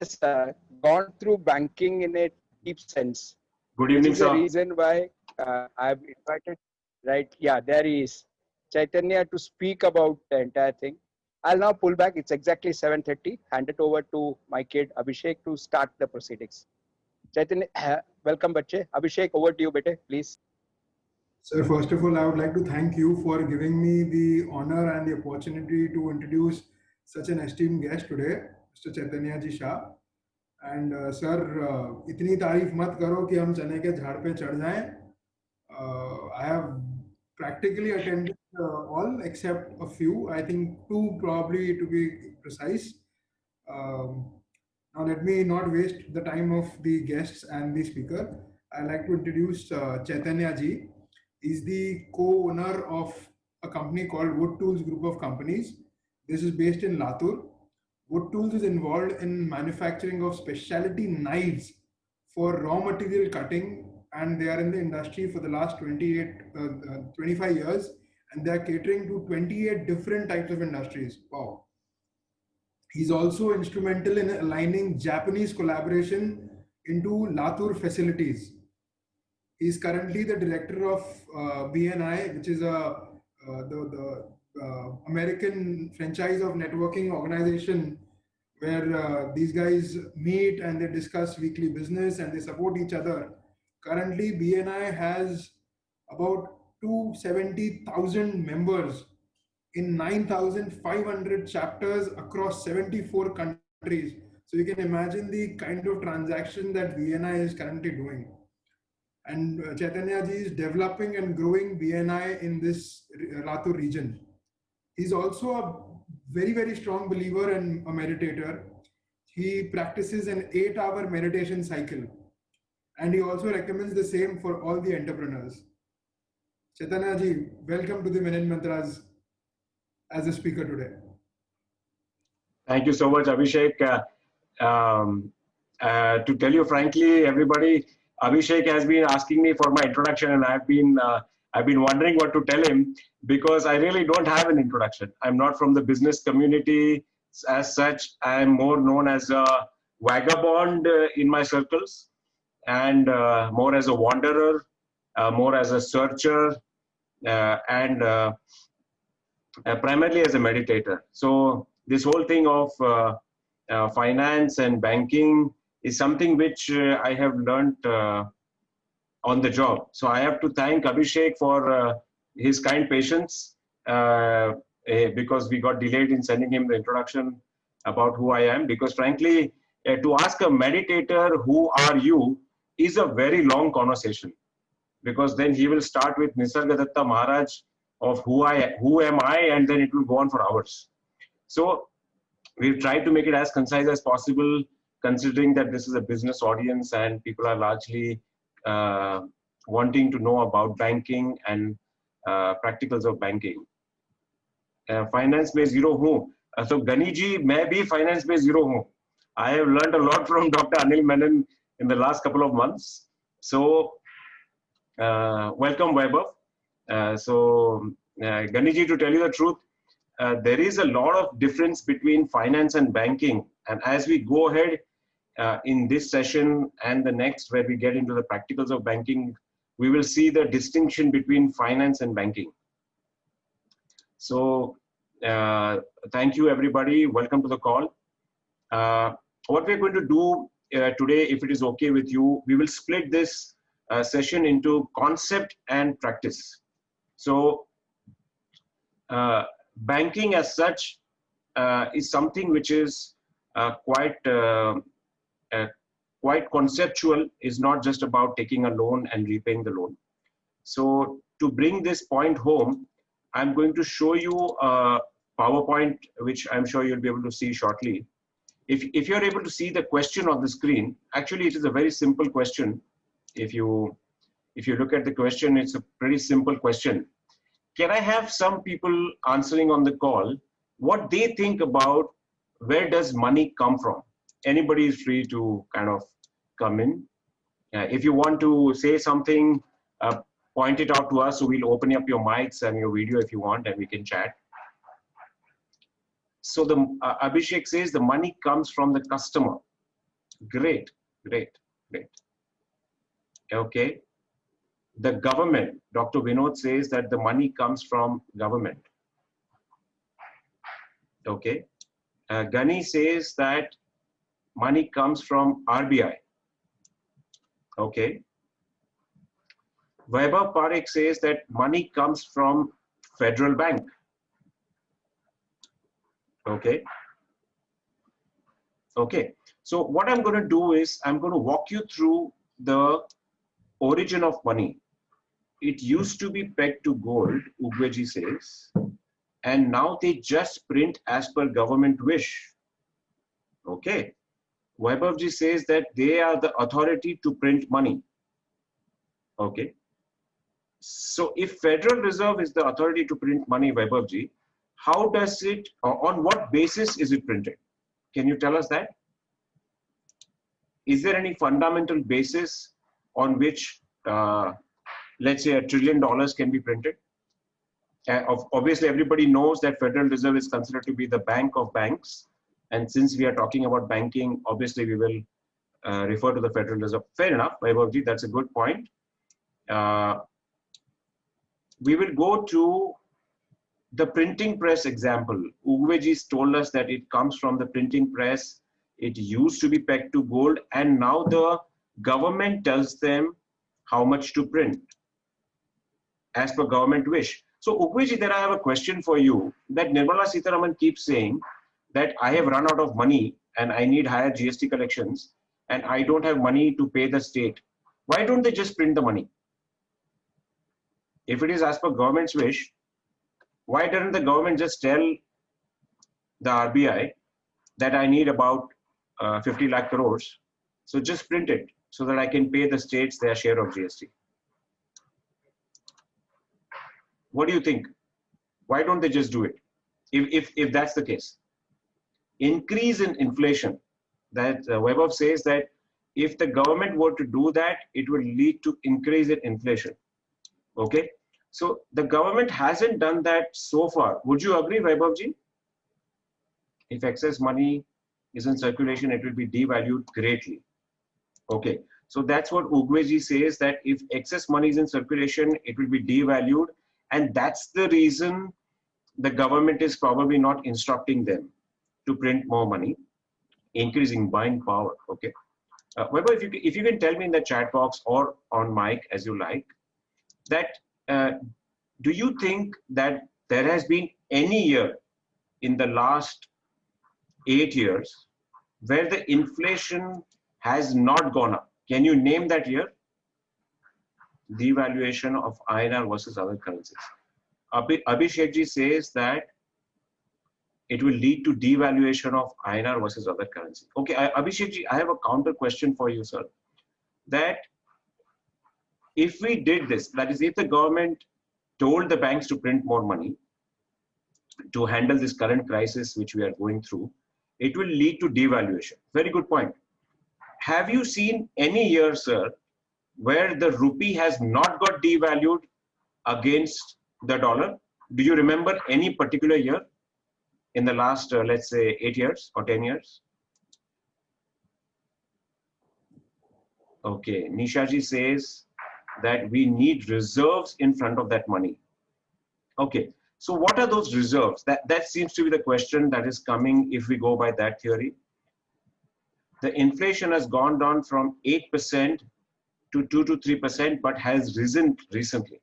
has gone through banking in a deep sense. Good evening, which is sir. the reason why I've invited, right? Yeah, there he is, Chaitanya, to speak about the entire thing. I'll now pull back. It's exactly 7:30. Hand it over to my kid Abhishek to start the proceedings. Chaitanya, welcome, bache. Abhishek, over to you, bete, please. Sir, first of all, I would like to thank you for giving me the honor and the opportunity to introduce such an esteemed guest today, Mr. Chaitanya Ji Shah. And sir, इतनी तारीफ मत करो कि हम चने के झाड़ पे चढ़ जाएं. I have practically attended all except a few. I think two probably to be precise. Now let me not waste the time of the guests and the speaker. I'd like to introduce Chaitanya Ji. He's the co-owner of a company called Wood Tools Group of Companies. This is based in Latur. Wood Tools is involved in manufacturing of specialty knives for raw material cutting, and they are in the industry for the last 25 years, and they are catering to 28 different types of industries. Wow. He's also instrumental in aligning Japanese collaboration into Latur facilities. He's currently the director of BNI, which is the American franchise of networking organization, where these guys meet and they discuss weekly business and they support each other. Currently, BNI has about 270,000 members in 9,500 chapters across 74 countries. So you can imagine the kind of transaction that BNI is currently doing. And Chaitanya Ji is developing and growing BNI in this Latur region. He's also a very, very strong believer and a meditator. He practices an 8-hour meditation cycle. And he also recommends the same for all the entrepreneurs. Chaitanya Ji, welcome to the Minute Mantras as a speaker today. Thank you so much, Abhishek. To tell you frankly, everybody, Abhishek has been asking me for my introduction, and I've been wondering what to tell him, because I really don't have an introduction. I'm not from the business community as such. I'm more known as a vagabond in my circles, and more as a wanderer, more as a searcher, and primarily as a meditator. So this whole thing of finance and banking is something which I have learned on the job. So I have to thank Abhishek for his kind patience, because we got delayed in sending him the introduction about who I am. Because frankly, to ask a meditator, who are you, is a very long conversation. Because then he will start with Nisargadatta Maharaj of who am I, and then it will go on for hours. So we've tried to make it as concise as possible, considering that this is a business audience and people are largely wanting to know about banking and practicals of banking. Finance में zero हूँ, so Gani ji, मैं भी finance में zero हूँ. I have learned a lot from Dr. Anil Menon in the last couple of months. So welcome, Vaibhav. Gani ji, to tell you the truth, there is a lot of difference between finance and banking. And as we go ahead in this session and the next, where we get into the practicals of banking, we will see the distinction between finance and banking. So thank you, everybody. Welcome to the call. What we're going to do today, if it is okay with you, we will split this session into concept and practice. So banking as such is something which is quite conceptual. Is not just about taking a loan and repaying the loan. So to bring this point home, I'm going to show you a PowerPoint, which I'm sure you'll be able to see shortly. If you're able to see the question on the screen, actually it is a very simple question. If you look at the question, it's a pretty simple question. Can I have some people answering on the call what they think about where does money come from? Anybody is free to kind of come in. If you want to say something, point it out to us, so we'll open up your mics and your video if you want, and we can chat. So Abhishek says the money comes from the customer. Great, great, great. Okay. The government, Dr. Vinod says that the money comes from government. Okay. Gani says that money comes from RBI. Okay. Vaibhav Parekh says that money comes from Federal Bank. Okay. Okay. So what I'm going to do is I'm going to walk you through the origin of money. It used to be pegged to gold, Ugweji says, and now they just print as per government wish. Okay. Vaibhavji says that they are the authority to print money. Okay. So if Federal Reserve is the authority to print money, Vaibhavji, how does it, or on what basis is it printed? Can you tell us that? Is there any fundamental basis on which, let's say, $1 trillion can be printed? Obviously, everybody knows that Federal Reserve is considered to be the bank of banks. And since we are talking about banking, obviously we will refer to the Federal Reserve. Fair enough, Vaibhavji, that's a good point. We will go to the printing press example. Ugweji's told us that it comes from the printing press. It used to be pegged to gold, and now the government tells them how much to print as per government wish. So Ugweji, there I have a question for you, that Nirmala Sitharaman keeps saying that I have run out of money and I need higher GST collections and I don't have money to pay the state. Why don't they just print the money? If it is as per government's wish, why doesn't the government just tell the RBI that I need about 50 lakh crores? So just print it so that I can pay the states their share of GST. What do you think? Why don't they just do it? If that's the case. Increase in inflation. That Vaibhav says that if the government were to do that, it will lead to increase in inflation. Okay. So the government hasn't done that so far. Would you agree, Vaibhavji? If excess money is in circulation, it will be devalued greatly. Okay. So that's what Ugweji says, that if excess money is in circulation, it will be devalued. And that's the reason the government is probably not instructing them to print more money, increasing buying power. Okay. Vaibhav, if you can tell me in the chat box or on mic as you like, that do you think that there has been any year in the last 8 years where the inflation has not gone up? Can you name that year? Devaluation of INR versus other currencies. Abhishekji says that it will lead to devaluation of INR versus other currencies. Okay, Abhishekji, I have a counter question for you, sir. That if we did this, that is, if the government told the banks to print more money to handle this current crisis which we are going through, it will lead to devaluation. Very good point. Have you seen any year, sir, where the rupee has not got devalued against the dollar? Do you remember any particular year in the last, let's say, 8 years or 10 years? Okay, Nishaji says that we need reserves in front of that money. Okay, so what are those reserves? That seems to be the question that is coming if we go by that theory. The inflation has gone down from 8% to 2 to 3%, but has risen recently.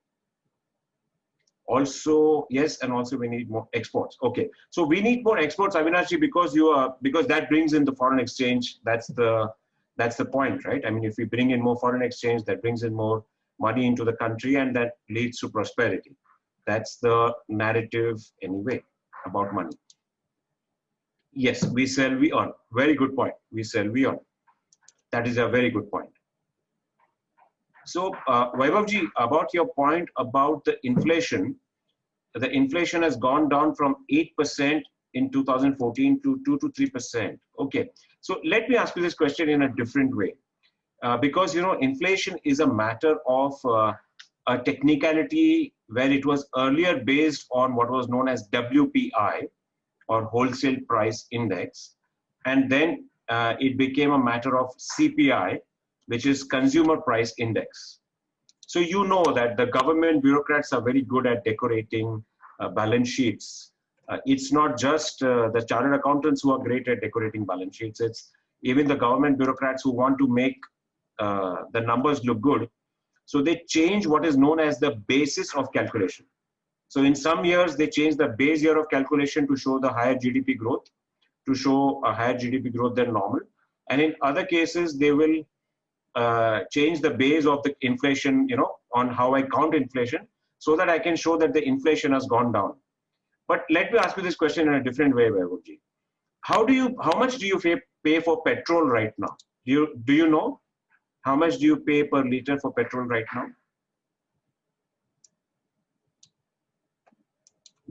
Also, yes, and also we need more exports. Okay, so we need more exports, Avinashji, because that brings in the foreign exchange. That's the point, right? I mean, if we bring in more foreign exchange, that brings in more money into the country, and that leads to prosperity. That's the narrative anyway about money. Yes, we sell, we earn. Very good point. We sell, we earn. That is a very good point. So, Vaibhavji, about your point about the inflation has gone down from 8% in 2014 to 2 to 3%. Okay, so let me ask you this question in a different way. Because, you know, inflation is a matter of a technicality where it was earlier based on what was known as WPI, or wholesale price index. And then it became a matter of CPI, which is Consumer Price Index. So you know that the government bureaucrats are very good at decorating balance sheets. It's not just the chartered accountants who are great at decorating balance sheets. It's even the government bureaucrats who want to make the numbers look good. So they change what is known as the basis of calculation. So in some years, they change the base year of calculation to show the higher GDP growth, to show a higher GDP growth than normal. And in other cases, they will change the base of the inflation, on how I count inflation, so that I can show that the inflation has gone down. But let me ask you this question in a different way, Vaibhavji. How much do you pay for petrol right now? Do you know? How much do you pay per liter for petrol right now?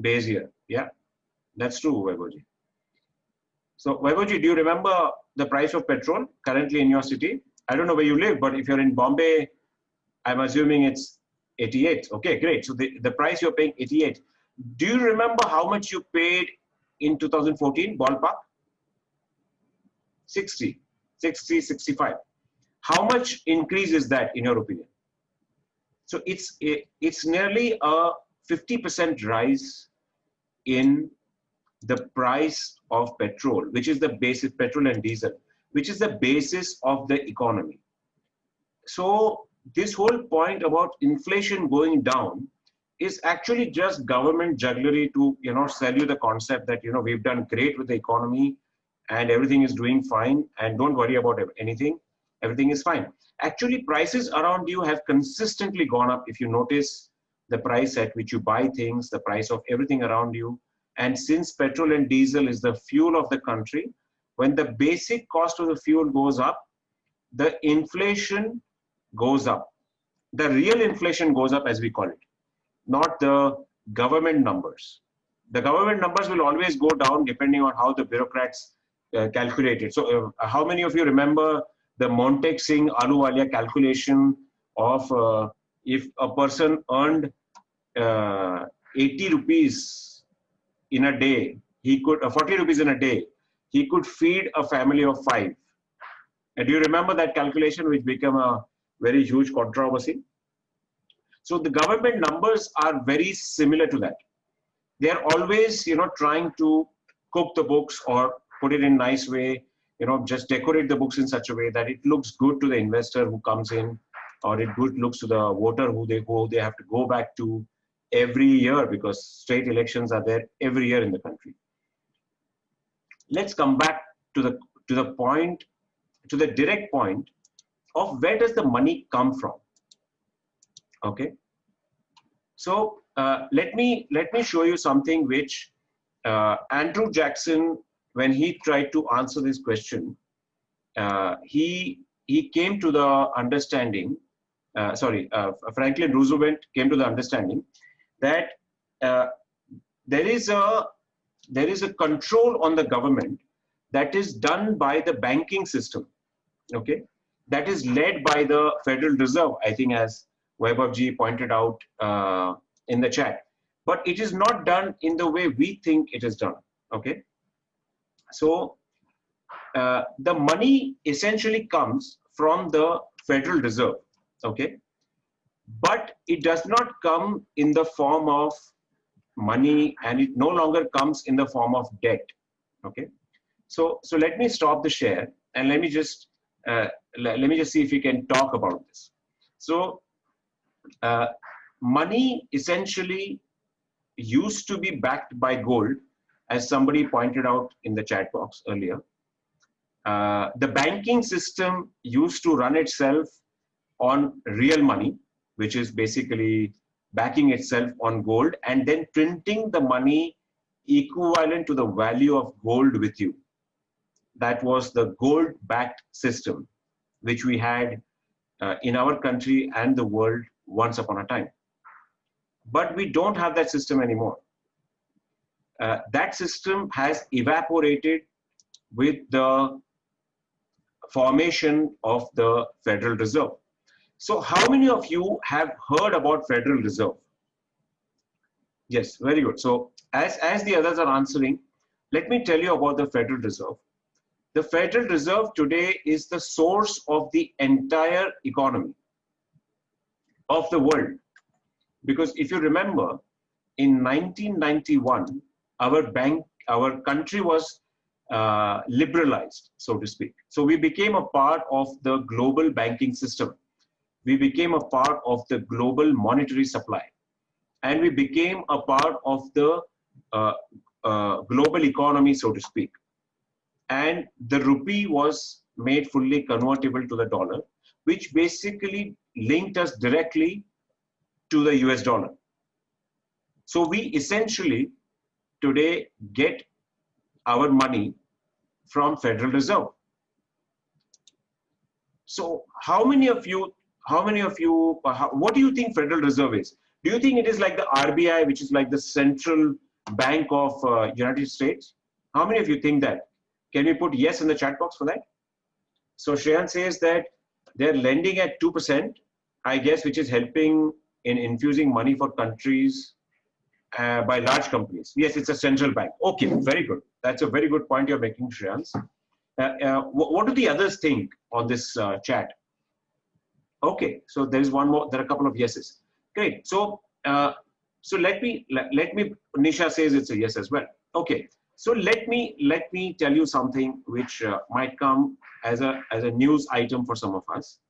Base year, yeah, that's true, Vaibhavji. So Vaibhavji, do you remember the price of petrol currently in your city? I don't know where you live, but if you're in Bombay, I'm assuming it's 88. Okay, great. So the price you're paying, 88. Do you remember how much you paid in 2014, ballpark? 60, 65. How much increase is that in your opinion? So it's nearly a 50% rise in the price of petrol, which is the basis, petrol and diesel, which is the basis of the economy. So this whole point about inflation going down is actually just government jugglery to, sell you the concept that, we've done great with the economy and everything is doing fine and don't worry about anything. Everything is fine. Actually, prices around you have consistently gone up. If you notice the price at which you buy things, the price of everything around you. And since petrol and diesel is the fuel of the country, when the basic cost of the fuel goes up, the inflation goes up. The real inflation goes up, as we call it, not the government numbers. The government numbers will always go down depending on how the bureaucrats calculate it. So how many of you remember the Montek Singh Ahluwalia calculation of if a person earned 80 rupees in a day, he could 40 rupees in a day, he could feed a family of 5. And do you remember that calculation, which became a very huge controversy? So the government numbers are very similar to that. They are always, trying to cook the books or put it in a nice way, just decorate the books in such a way that it looks good to the investor who comes in, or it good looks to the voter who they have to go back to every year, because state elections are there every year in the country. Let's come back to the point, to the direct point of where does the money come from? Okay. So let me show you something which Andrew Jackson, when he tried to answer this question, he came to the understanding. Franklin Roosevelt came to the understanding that there is a control on the government that is done by the banking system. Okay, that is led by the Federal Reserve, I think, as Vaibhavji pointed out in the chat. But it is not done in the way we think it is done. Okay, so the money essentially comes from the Federal Reserve. Okay, but it does not come in the form of money, and it no longer comes in the form of debt. Okay, so let me stop the share and let me just see if we can talk about this. So money essentially used to be backed by gold, as somebody pointed out in the chat box earlier. The banking system used to run itself on real money, which is basically backing itself on gold and then printing the money equivalent to the value of gold with you. That was the gold-backed system, which we had in our country and the world once upon a time. But we don't have that system anymore. That system has evaporated with the formation of the Federal Reserve. So how many of you have heard about Federal Reserve? Yes, very good. So as the others are answering, let me tell you about the Federal Reserve. The Federal Reserve today is the source of the entire economy of the world. Because if you remember, in 1991, our country was liberalized, so to speak. So we became a part of the global banking system. We became a part of the global monetary supply. And we became a part of the global economy, so to speak. And the rupee was made fully convertible to the dollar, which basically linked us directly to the US dollar. So we essentially today get our money from Federal Reserve. So what do you think Federal Reserve is? Do you think it is like the RBI, which is like the central bank of United States? How many of you think that? Can we put yes in the chat box for that? So Shreyan says that they're lending at 2%, I guess, which is helping in infusing money for countries by large companies. Yes, it's a central bank. Okay, very good. That's a very good point you're making, Shreyan. What do the others think on this chat? Okay, so there is one more. There are a couple of yeses. Great. So let me. Nisha says it's a yes as well. Okay. So let me tell you something which might come as a news item for some of us.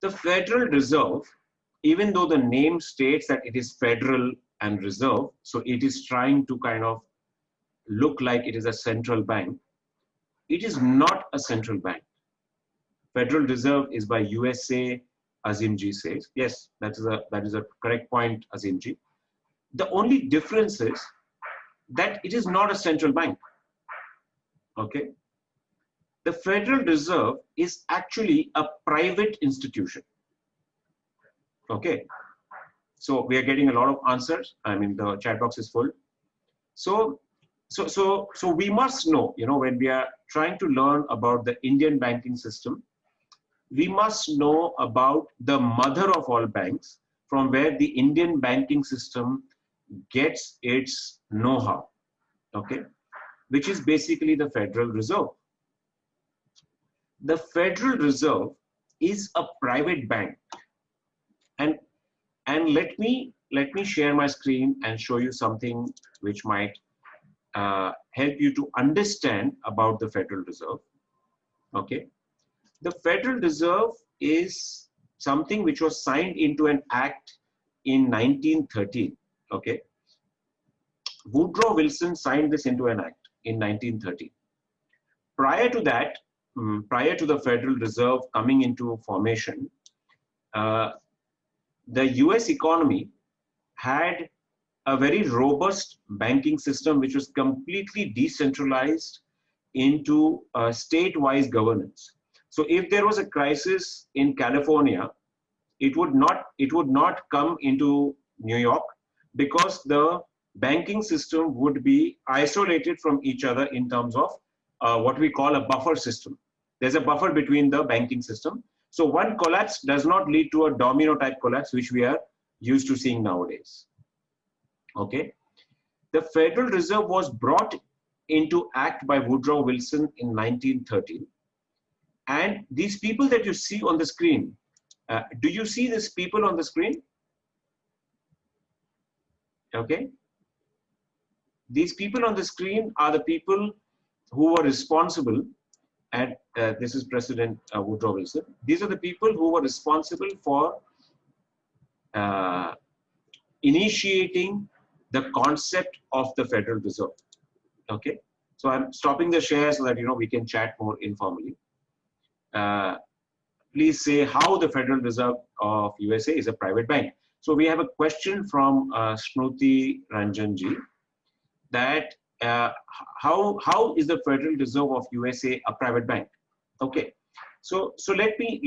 The Federal Reserve, even though the name states that it is federal and reserve, so it is trying to kind of look like it is a central bank. It is not a central bank. Federal Reserve is by USA, Azimji says. Yes, that is a correct point, Azimji. The only difference is that it is not a central bank. Okay. The Federal Reserve is actually a private institution. Okay. So we are getting a lot of answers. I mean, the chat box is full. So we must know, when we are trying to learn about the Indian banking system, we must know about the mother of all banks, from where the Indian banking system gets its know-how, okay, which is basically the Federal Reserve. The Federal Reserve is a private bank, and let me share my screen and show you something which might help you to understand about the Federal Reserve. Okay, the Federal Reserve is something which was signed into an act in 1913. Okay, Woodrow Wilson signed this into an act in 1913. Prior to that, prior to the Federal Reserve coming into formation, the US economy had a very robust banking system which was completely decentralized into state-wise governance. So if there was a crisis in California, it would not come into New York, because the banking system would be isolated from each other in terms of what we call a buffer system. There's a buffer between the banking system. So one collapse does not lead to a domino type collapse, which we are used to seeing nowadays. Okay. The Federal Reserve was brought into act by Woodrow Wilson in 1913. And these people that you see on the screen, do you see these people on the screen? Okay. These people on the screen are the people who were responsible, and this is President Woodrow Wilson. These are the people who were responsible for initiating the concept of the Federal Reserve. Okay. So I'm stopping the share so that, we can chat more informally. Please say how the Federal Reserve of USA is a private bank. So we have a question from Shruti Ranjanji, that how is the Federal Reserve of USA a private bank? Okay, so let me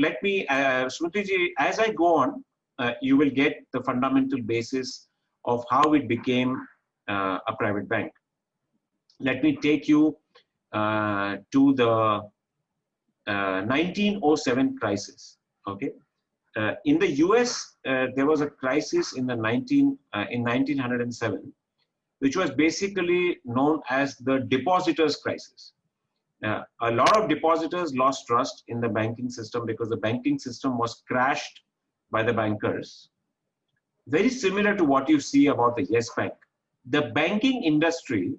Shruti, as I go on, you will get the fundamental basis of how it became a private bank. Let me take you to the 1907 crisis. Okay, in the US, there was a crisis in 1907, which was basically known as the depositors crisis. A lot of depositors lost trust in the banking system because the banking system was crashed by the bankers. Very similar to what you see about the Yes Bank. The banking industry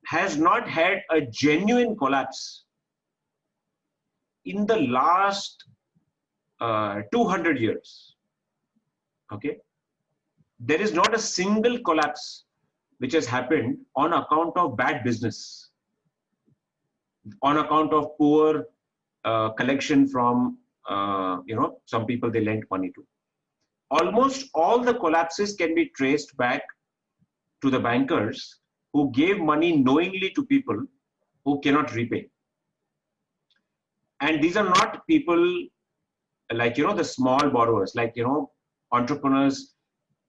has not had a genuine collapse in the last 200 years. Okay, there is not a single collapse which has happened on account of bad business, on account of poor collection from some people they lent money to. Almost all the collapses can be traced back to the bankers who gave money knowingly to people who cannot repay. And these are not people like, the small borrowers, like, entrepreneurs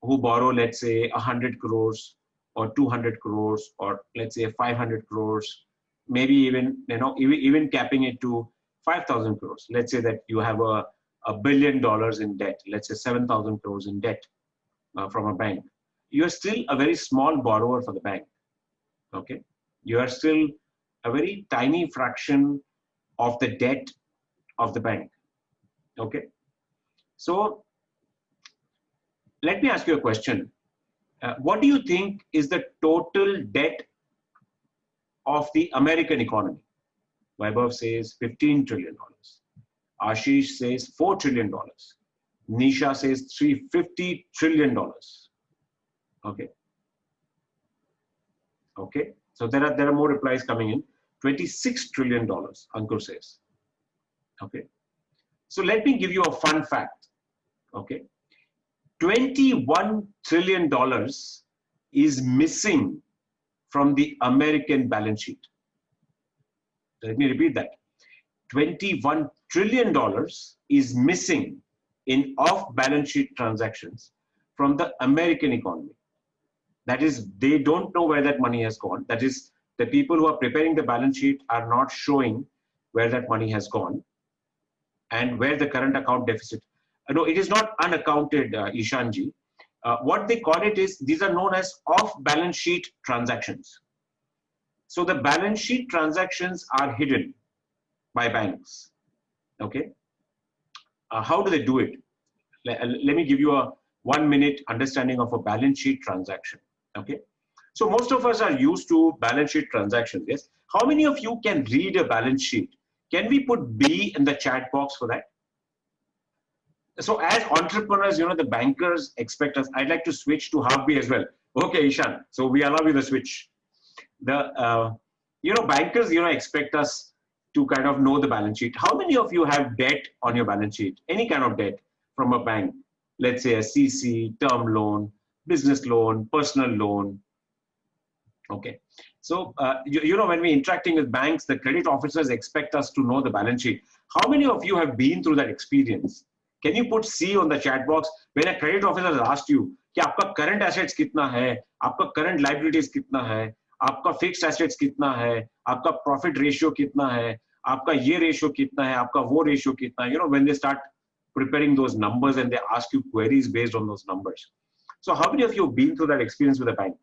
who borrow, let's say 100 crores or 200 crores, or let's say 500 crores, maybe even, even capping it to 5,000 crores. Let's say that you have $1 billion in debt, let's say 7,000 crores in debt from a bank. You are still a very small borrower for the bank. Okay. You are still a very tiny fraction of the debt of the bank. Okay. So let me ask you a question. What do you think is the total debt of the American economy? Vaibhav says $15 trillion. Ashish says $4 trillion. Nisha says $350 trillion. Okay. Okay. So there are more replies coming in. $26 trillion, Ankur says. Okay. So let me give you a fun fact. Okay. $21 trillion is missing from the American balance sheet. Let me repeat that. $21 trillion is missing in off-balance sheet transactions from the American economy. That is, they don't know where that money has gone. That is, the people who are preparing the balance sheet are not showing where that money has gone and where the current account deficit. No, it is not unaccounted, Ishanji. What they call it is, these are known as off-balance sheet transactions. So the balance sheet transactions are hidden by banks. Okay. How do they do it? Let me give you a 1 minute understanding of a balance sheet transaction. Okay. So most of us are used to balance sheet transactions. Yes. How many of you can read a balance sheet? Can we put B in the chat box for that? So as entrepreneurs, the bankers expect us. I'd like to switch to half B as well. Okay, Ishan. So we allow you the switch. The bankers expect us to kind of know the balance sheet. How many of you have debt on your balance sheet? Any kind of debt from a bank? Let's say a CC, term loan, business loan, personal loan. Okay. So when we're interacting with banks, the credit officers expect us to know the balance sheet. How many of you have been through that experience? Can you put C on the chat box? When a credit officer has asked you, कि आपका current assets कितना है, आपका current liabilities कितना है, आपका fixed assets कितना है, आपका profit ratio कितना है, आपका ये ratio कितना है, आपका वो ratio कितना है. When they start preparing those numbers and they ask you queries based on those numbers. So how many of you have been through that experience with a bank,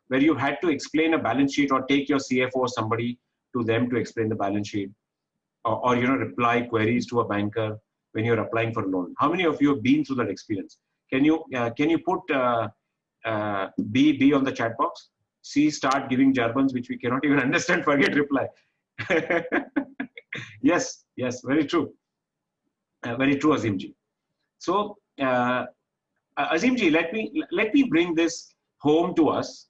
where you had to explain a balance sheet or take your CFO or somebody to them to explain the balance sheet, or reply queries to a banker when you're applying for a loan? How many of you have been through that experience? Can you put B on the chat box? C, start giving jargons which we cannot even understand. Forget reply. Yes, very true. Very true, Azimji. So, Azimji, let me bring this home to us.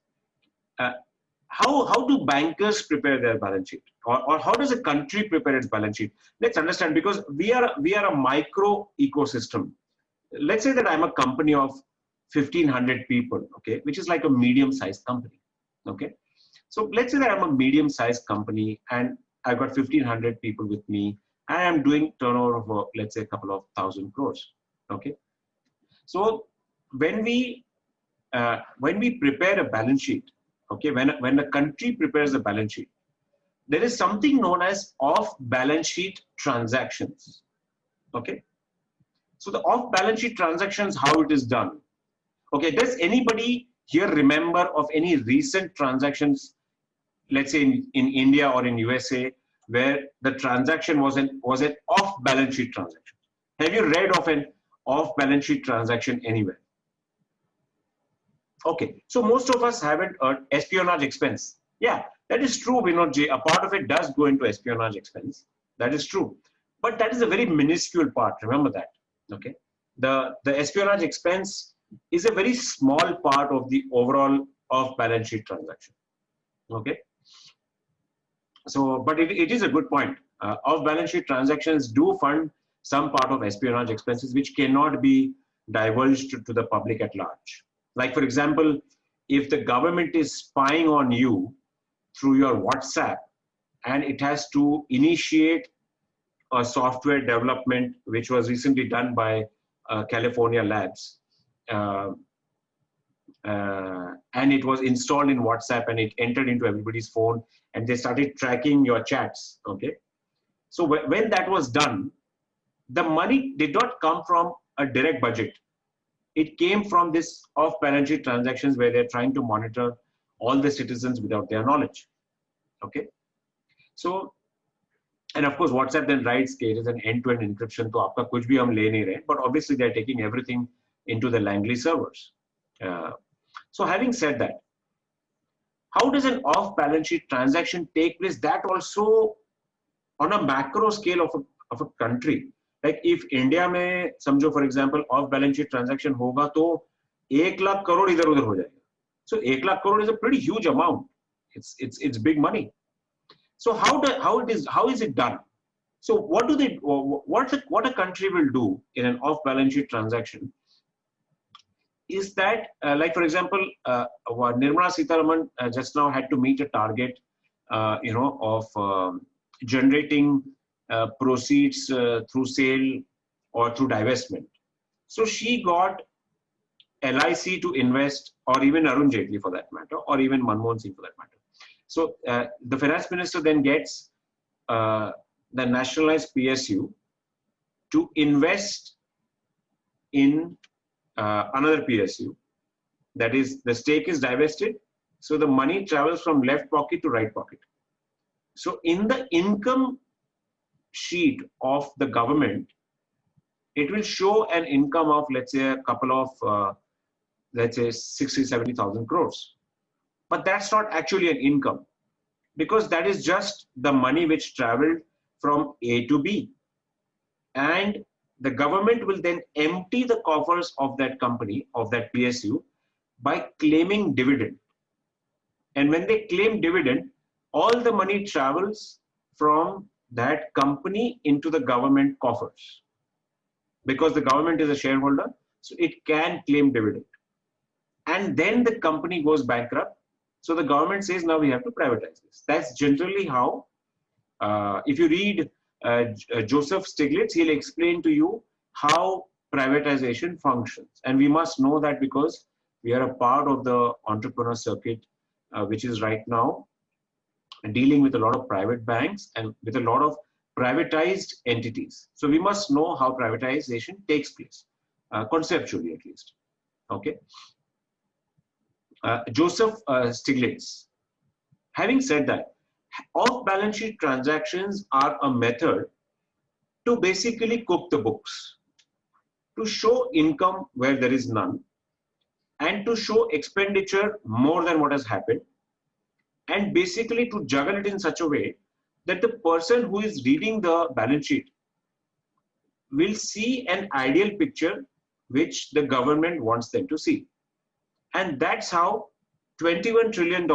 How do bankers prepare their balance sheet, or how does a country prepare its balance sheet? Let's understand, because we are a micro ecosystem. Let's say that I'm a company of 1,500 people, okay, which is like a medium-sized company, okay. So let's say that I'm a medium-sized company and I've got 1,500 people with me, and I'm doing turnover of, let's say, a couple of thousand crores, okay. So when we prepare a balance sheet, okay, when a country prepares a balance sheet, there is something known as off-balance sheet transactions, okay. So the off-balance sheet transactions, how it is done. Okay, does anybody here remember of any recent transactions let's say in India or in USA, where the transaction was an off balance sheet transaction. Have you read of an off balance sheet transaction anywhere? Okay, so most of us haven't earned espionage expense. Yeah, that is true, Vinod J. A part of it does go into espionage expense. That is true. But that is a very minuscule part. Remember that. Okay. The espionage expense is a very small part of the overall off balance sheet transaction. Okay. So, but it is a good point. Off balance sheet transactions do fund some part of espionage expenses, which cannot be divulged to the public at large. Like, for example, if the government is spying on you through your WhatsApp and it has to initiate a software development, which was recently done by California Labs, and it was installed in WhatsApp and it entered into everybody's phone and they started tracking your chats. Okay. So when that was done, the money did not come from a direct budget. It came from this off balance sheet transactions where they're trying to monitor all the citizens without their knowledge. Okay. So, and of course, WhatsApp then writes it is an end-to-end encryption. तो आपका कुछ भी हम ले नहीं रहे. But obviously, they're taking everything into the Langley servers. So, having said that, how does an off-balance sheet transaction take place? That also on a macro scale of a country. Like if India में समझो for example off-balance sheet transaction होगा तो 1 लाख करोड़ इधर उधर हो जाएगा. So 1 lakh crore is a pretty huge amount. It's big money. So how is it done? So what a country will do in an off-balance sheet transaction is that, like for example, Nirmala Sitharaman just now had to meet a target, of generating proceeds through sale or through divestment. So she got LIC to invest, or even Arun Jaitley for that matter, or even Manmohan Singh for that matter. So the finance minister then gets the nationalized PSU to invest in another PSU. That is, the stake is divested, so the money travels from left pocket to right pocket. So in the income sheet of the government, it will show an income of, let's say, a couple of, let's say 60-70,000 crores. But that's not actually an income, because that is just the money which traveled from A to B. And the government will then empty the coffers of that company, of that PSU, by claiming dividend. And when they claim dividend, all the money travels from that company into the government coffers. Because the government is a shareholder, so it can claim dividend. And then the company goes bankrupt. So the government says, now we have to privatize this. That's generally how, if you read Joseph Stiglitz, he'll explain to you how privatization functions. And we must know that because we are a part of the entrepreneur circuit, which is right now dealing with a lot of private banks and with a lot of privatized entities. So we must know how privatization takes place, conceptually at least. Okay. Joseph Stiglitz. Having said that, off-balance sheet transactions are a method to basically cook the books, to show income where there is none, and to show expenditure more than what has happened, and basically to juggle it in such a way that the person who is reading the balance sheet will see an ideal picture which the government wants them to see. And that's how $21 trillion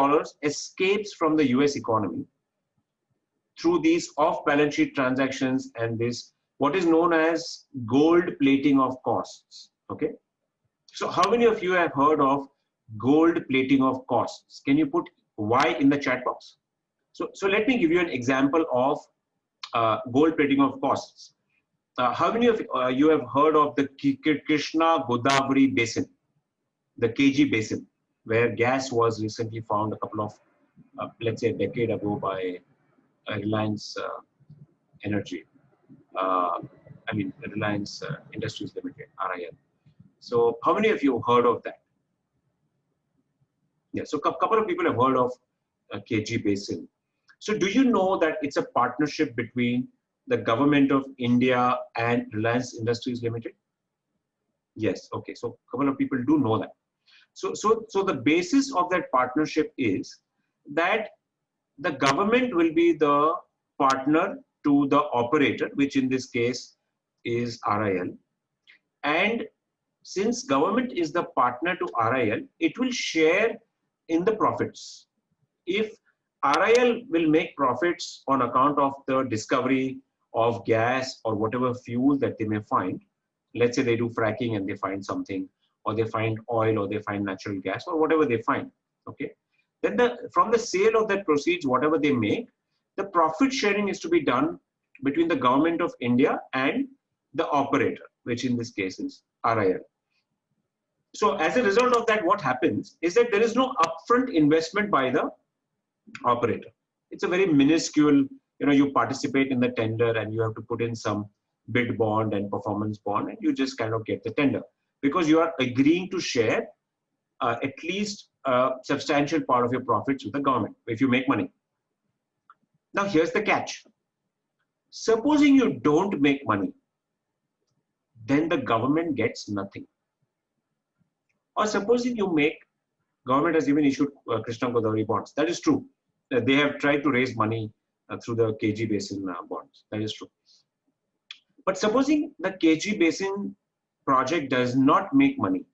escapes from the US economy through these off-balance sheet transactions and this, what is known as gold plating of costs. Okay. So how many of you have heard of gold plating of costs? Can you put Y in the chat box? So let me give you an example of gold plating of costs. How many of you have heard of the Krishna Godavari Basin? The KG Basin, where gas was recently found a couple of, let's say a decade ago by Reliance Energy. Reliance Industries Limited, RIL. So how many of you heard of that? Yeah, so a couple of people have heard of KG Basin. So do you know that it's a partnership between the government of India and Reliance Industries Limited? Yes. Okay. So a couple of people do know that. So the basis of that partnership is that the government will be the partner to the operator, which in this case is RIL. And since government is the partner to RIL, it will share in the profits. If RIL will make profits on account of the discovery of gas or whatever fuel that they may find, let's say they do fracking and they find something, or they find oil, or they find natural gas, or whatever they find, okay? Then from the sale of that proceeds, whatever they make, the profit sharing is to be done between the government of India and the operator, which in this case is RIL. So as a result of that, what happens is that there is no upfront investment by the operator. It's a very minuscule, you participate in the tender and you have to put in some bid bond and performance bond, and you just kind of get the tender because you are agreeing to share at least a substantial part of your profits with the government if you make money. Now here's the catch. Supposing you don't make money, then the government gets nothing. Or supposing you make, government has even issued Krishna Godavari bonds. That is true. They have tried to raise money through the KG Basin bonds. That is true. But supposing the KG Basin project does not make money,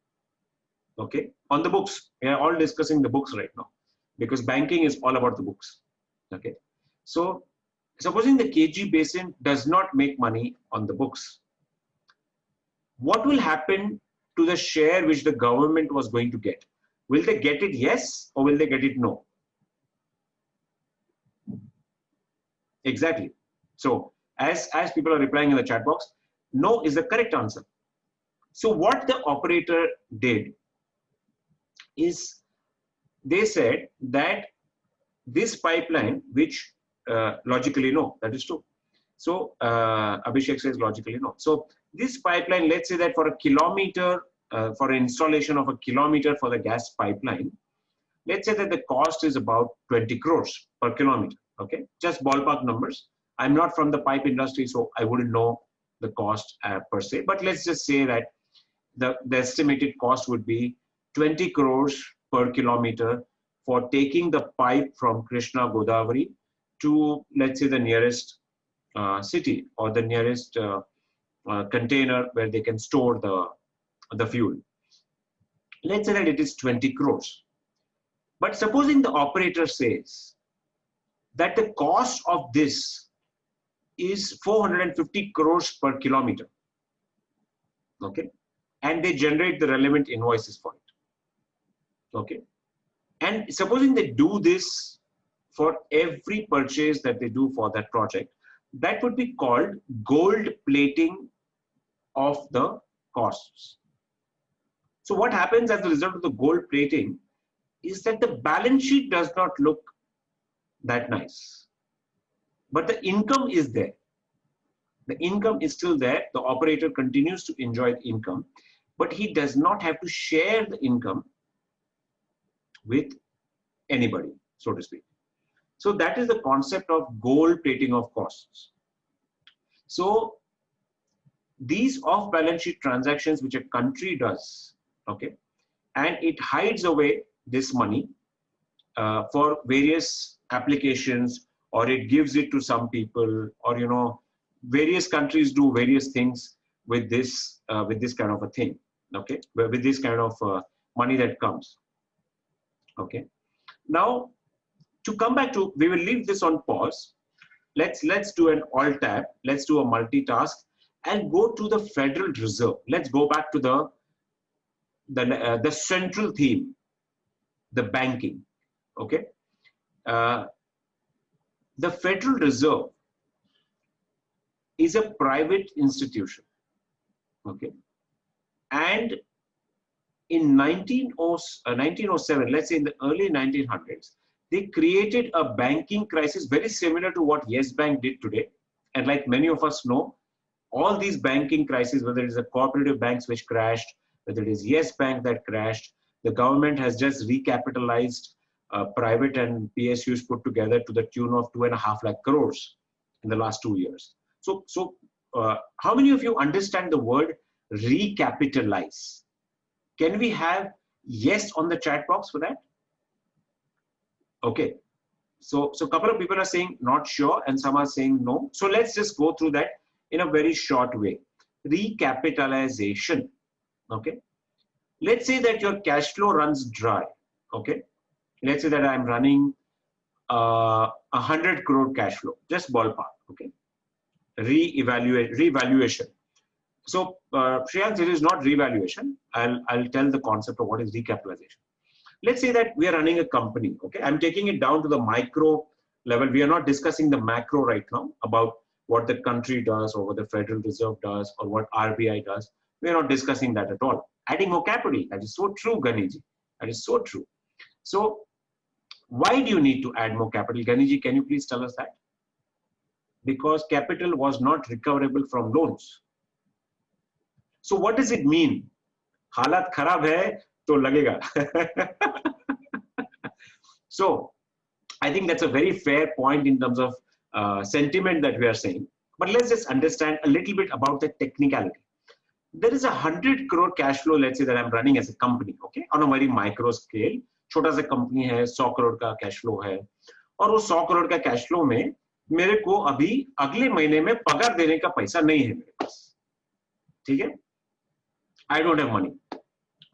okay, on the books. We are all discussing the books right now because banking is all about the books, okay. So supposing the KG Basin does not make money on the books, what will happen to the share which the government was going to get? Will they get it yes or will they get it no? Exactly. So as people are replying in the chat box, no is the correct answer. So what the operator did is they said that this pipeline, which logically no, that is true. So Abhishek says logically no. So this pipeline, let's say that for a kilometer, for installation of a kilometer for the gas pipeline, let's say that the cost is about 20 crores per kilometer. Okay, just ballpark numbers. I'm not from the pipe industry, so I wouldn't know the cost per se. But let's just say that the estimated cost would be 20 crores per kilometer for taking the pipe from Krishna Godavari to, let's say, the nearest city or the nearest container where they can store the fuel. Let's say that it is 20 crores. But supposing the operator says that the cost of this is 450 crores per kilometer, okay, and they generate the relevant invoices for it, okay, and supposing they do this for every purchase that they do for that project, that would be called gold plating of the costs. So what happens as a result of the gold plating is that the balance sheet does not look that nice, but the income is there. The income is still there. The operator continues to enjoy the income, but he does not have to share the income with anybody, so to speak. So that is the concept of gold plating of costs. So these off-balance sheet transactions which a country does, okay, and it hides away this money for various applications, or it gives it to some people, or various countries do various things with this kind of a thing, okay, with this kind of money that comes, okay. Now to come back to, we will leave this on pause. Let's do an alt tab. Let's do a multitask and go to the Federal Reserve. Let's go back to the central theme, the banking. Okay. The Federal Reserve is a private institution. Okay. And in 1907, let's say in the early 1900s, they created a banking crisis very similar to what Yes Bank did today. And like many of us know, all these banking crises, whether it is the cooperative banks which crashed, whether it is Yes Bank that crashed, the government has just recapitalized private and PSUs put together to the tune of 2.5 lakh crores in the last 2 years. So how many of you understand the word recapitalize? Can we have yes on the chat box for that? Okay. So a couple of people are saying not sure and some are saying no. So let's just go through that in a very short way. Recapitalization. Okay. Let's say that your cash flow runs dry. Okay. Let's say that I'm running 100 crore cash flow, just ballpark. Okay. Revaluation. So Shreyansh, it is not revaluation. I'll tell the concept of what is recapitalization. Let's say that we are running a company. Okay. I'm taking it down to the micro level. We are not discussing the macro right now about what the country does or what the Federal Reserve does or what RBI does. We are not discussing that at all. Adding more capital. That is so true, Ganiji. That is so true. So why do you need to add more capital? Ganiji, can you please tell us that? Because capital was not recoverable from loans. So what does it mean? Halat kharab hai, to lagega. So I think that's a very fair point in terms of sentiment that we are saying. But let's just understand a little bit about the technicality. There is 100 crore cash flow, let's say, that I'm running as a company, okay, on a very micro scale. छोटा सा company है, 100 करोड़ का cash flow है, और वो 100 करोड़ का cash flow में मेरे को अभी अगले महीने में पगार देने का पैसा नहीं है मेरे पास. ठीक है, आई डोंट हैव मनी.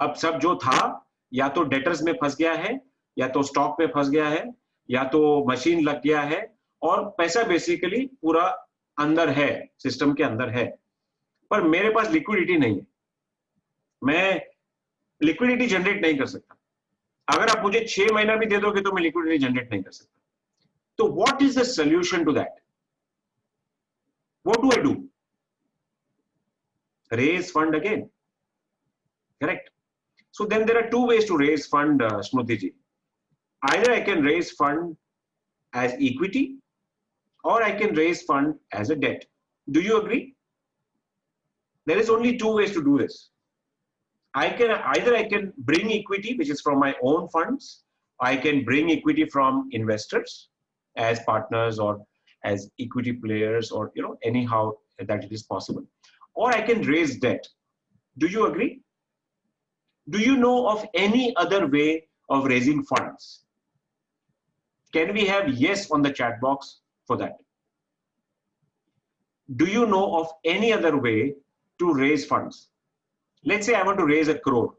अब सब जो था या तो डेटर्स में फंस गया है, या तो स्टॉक में फंस गया है, या तो मशीन लग गया है, और पैसा बेसिकली पूरा अंदर है, सिस्टम के अंदर है, पर मेरे पास लिक्विडिटी नहीं है. मैं लिक्विडिटी जनरेट नहीं कर सकता. अगर आप मुझे 6 महीना भी दे दोगे तो मैं लिक्विडिटी जनरेट नहीं कर सकता. तो what is the solution to that? What do I do? Raise fund again. Correct. So then there are two ways to raise fund, Smriti ji. Either I can raise fund as equity, or I can raise fund as a debt. Do you agree? There is only two ways to do this. Either I can bring equity, which is from my own funds. I can bring equity from investors as partners or as equity players, or anyhow that it is possible. Or I can raise debt. Do you agree? Do you know of any other way of raising funds? Can we have yes on the chat box for that? Do you know of any other way to raise funds? Let's say I want to raise 1 crore.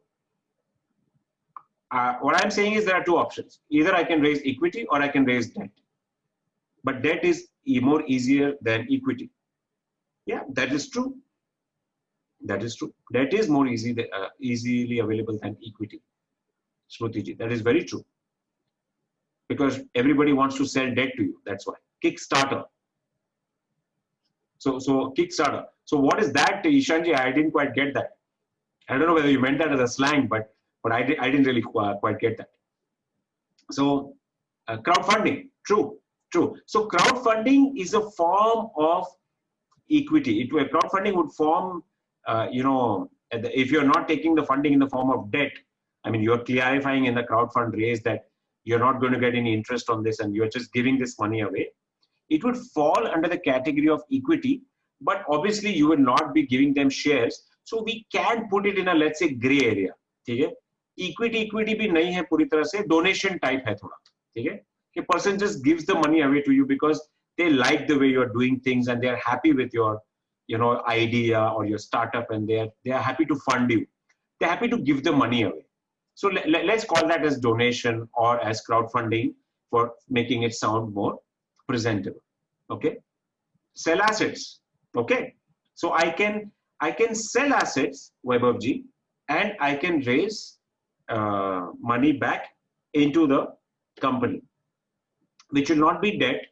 What I'm saying is there are two options. Either I can raise equity or I can raise debt. But debt is more easier than equity. Yeah, that is true. That is true. Debt is more easily available than equity. Smriti ji, that is very true. Because everybody wants to sell debt to you. That's why. Kickstarter. So Kickstarter. So what is that, Ishanji? I didn't quite get that. I don't know whether you meant that as a slang, but I didn't really quite get that. So crowdfunding. True. So crowdfunding is a form of equity. Crowdfunding would form, if you're not taking the funding in the form of debt, I mean, you're clarifying in the crowdfund raise that you're not going to get any interest on this and you're just giving this money away. It would fall under the category of equity, but obviously you will not be giving them shares. So we can put it in a, let's say, gray area. ठीक है? Equity भी नहीं है पूरी तरह से, donation type है थोड़ा. ठीक है? A person just gives the money away to you because they like the way you're doing things and they're happy with your idea or your startup, and they are happy to fund you. They're happy to give the money away. So let's call that as donation or as crowdfunding for making it sound more presentable. Okay. Sell assets. Okay. So I can sell assets, Vaibhavji, and I can raise money back into the company, which will not be debt,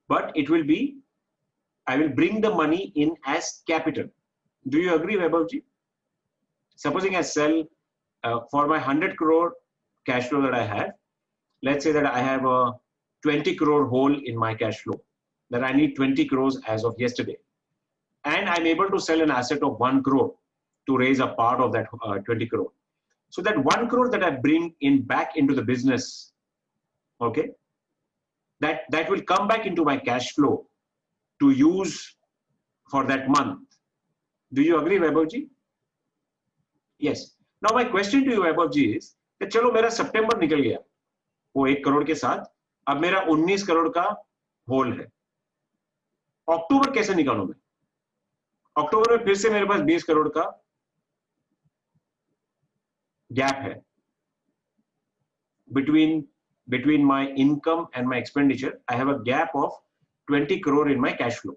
but it will be, I will bring the money in as capital. Do you agree, Vaibhavji? Supposing I sell for my 100 crore cash flow that I have, let's say that I have a 20 crore hole in my cash flow, that I need 20 crores as of yesterday. And I'm able to sell an asset of 1 crore to raise a part of that 20 crore. So that 1 crore that I bring in back into the business, okay, that will come back into my cash flow to use for that month. Do you agree, Vaibhavji? Yes. Now my question to you, Vaibhavji, is that चलो मेरा सितंबर निकल गया वो 1 करोड़ के साथ, अब मेरा 19 करोड़ का होल है, अक्टूबर कैसे निकालूं मैं? अक्टूबर में फिर से मेरे पास 20 करोड़ का गैप है between my income and my expenditure. I have a gap of 20 crore in my cash flow.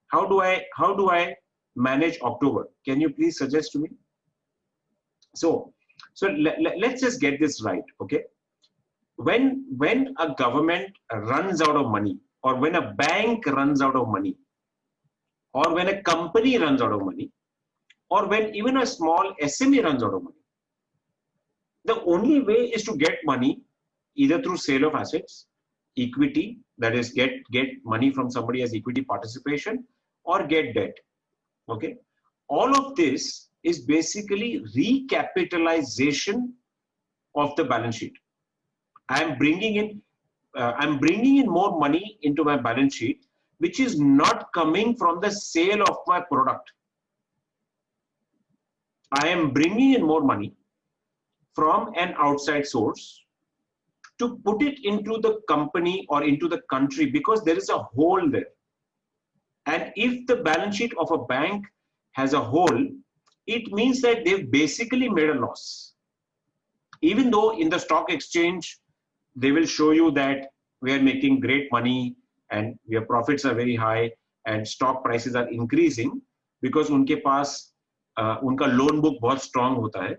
How do I manage October? Can you please suggest to me? So let's just get this right, okay? When a government runs out of money, or when a bank runs out of money, or when a company runs out of money, or when even a small SME runs out of money, the only way is to get money either through sale of assets, equity, that is get money from somebody as equity participation, or get debt. Okay, all of this is basically recapitalization of the balance sheet. I'm bringing in more money into my balance sheet, which is not coming from the sale of my product. I am bringing in more money from an outside source to put it into the company or into the country, because there is a hole there. And if the balance sheet of a bank has a hole, it means that they've basically made a loss. Even though in the stock exchange, they will show you that we are making great money and your profits are very high and stock prices are increasing because unke paas unka loan book bahut strong hota hai.